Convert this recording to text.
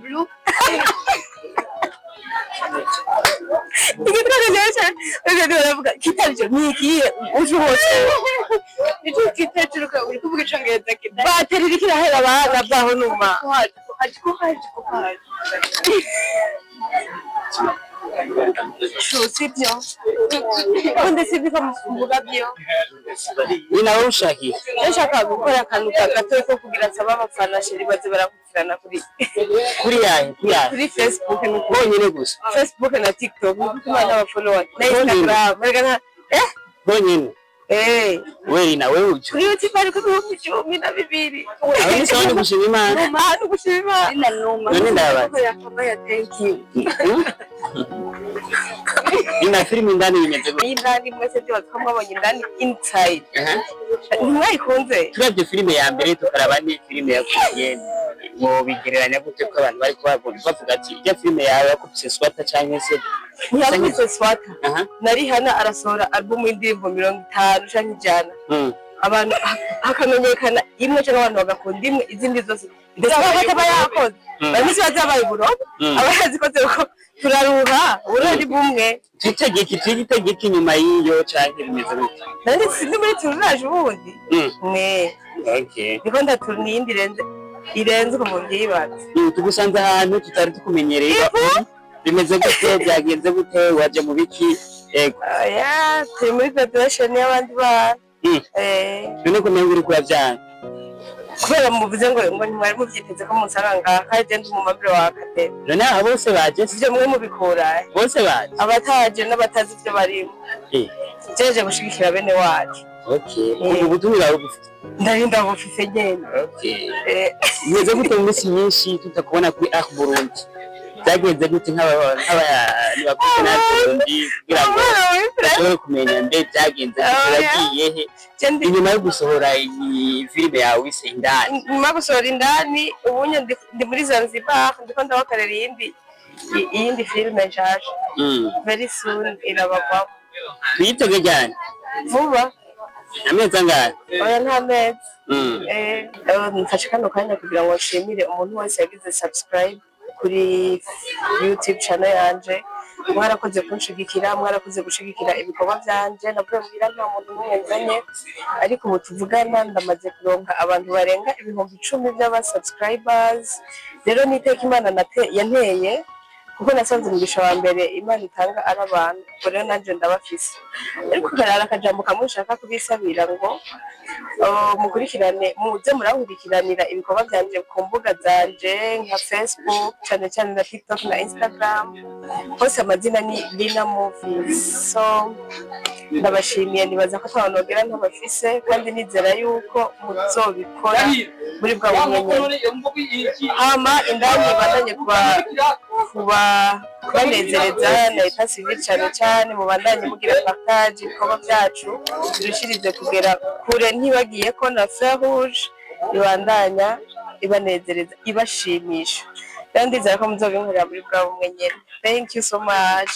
blue. 이게 다르냐? 그래도 여러분 기타죠. 미기 우주호세. Itu kita curuka uri kuvuga icongereza kita. Bateri rikira hera bana bahunuma. Haji. Sibyo. Konde sibika mvuga byo. Ni nawe ushaki. Ndashaka gukora akantu gato ko kugira nsaba abafana sheri baze barakukirana kuri Facebook Bonyine gusa. Facebook na TikTok kuma n'abafollower na Instagram baragana Bonyine. Wewe na wewe ucho. kuri YouTube ariko ibihumbi 12. Aho ni sawa gushima Imana. Imana gushima Ina numa. None ndabaza. yakambaya thank you. Ina filmu ndani imeze gute? Indani mwese byo twamabonye indani inside. Mwayikunze. Turavye filime ya mbere tukaraba ni filime ya Kuyen. Ngo bigereranya gute ko abantu bari bavuga ati ya filime yawe yakubise swata canke se yakubise swata. Nari hana arasohora album y'indirimbo 50 canke 100. Abantu hakamenyekana imwe cyangwa abantu bagakunda imwe izindi zose ndetse bakaba yakoze bamisi bazabaye burobe abayazi ko turaruha urari bumwe Giti nyuma yiyo canke bimeze gute? nandi sindi muri turaje ubundi Okay. niko ndaturni indi irenze ko mu byibatse Tugusanze ahantu tutari tukumenyereye bimeze gute byagenze gute waje mu biki turi muri graduation y'abandi bana none ko mengo uri kuravyana kubera muvuze ngo ntimwari muvyiteze ko musanga kandi ndi mu mabiro wa akademi none abo bose baje ivyo mwe mubikura bose baje abataje n'abatazi ivyo barimo jeje gushigikira bene wacu ubu butumira bufite ndarinda bufise nyene bimeze gute mu minsi myinshi tutakubona kuri Burundi byagenze gute nk'abakuze n'abarundi kugira ngo bashobore kumenya mbe byagenze biragiye he inyuma yo gusohora iyi filime yawe wise indani nyuma gusohora indani ubunye ndi muri Zanzibar ndiko ndabakarera iyindi filime nshasha very soon irabagwa twitege cyane vuba amezi angahe oya nta mezi mfashe kano kanya kugira ngo nshimire umuntu wese yagize subscribe kuri YouTube channel yanje mwarakoze kunshigikira mwarakoze gushigikira ibikorwa byanje nabwo mbira nta muntu mwenzanye ariko ubu tuvugana ndamaze kuronka abantu barenga 10,000 by'aba subscribers rero niteka Imana yanteye kuko nasanze umugisha wa mbere Imana itanga ari abantu rero nanje ndabafise ariko karara akajambo kamushaka kubisabira ngo mukurikirane muze murahurikiranira ibikorwa byanje ku mbuga zanje nka Facebook cyane na TikTok na Instagram hose amazina ni Lina Movies so ndabashimiye nibaza ko twanogera ntabafise kandi nizera yuko muzobikora muri bwa bumenyi hama indani bandanye kubanezereza na Etat Civil cyane mubandanye mugira partage ibikorwa byacu dushirize kugera kure ntibagiye ko na Fer Rouge ibandanya ibanezereza ibashimisha kandi ndizera ko muzobinkorera muri bwa bumenyi. Thank you so much.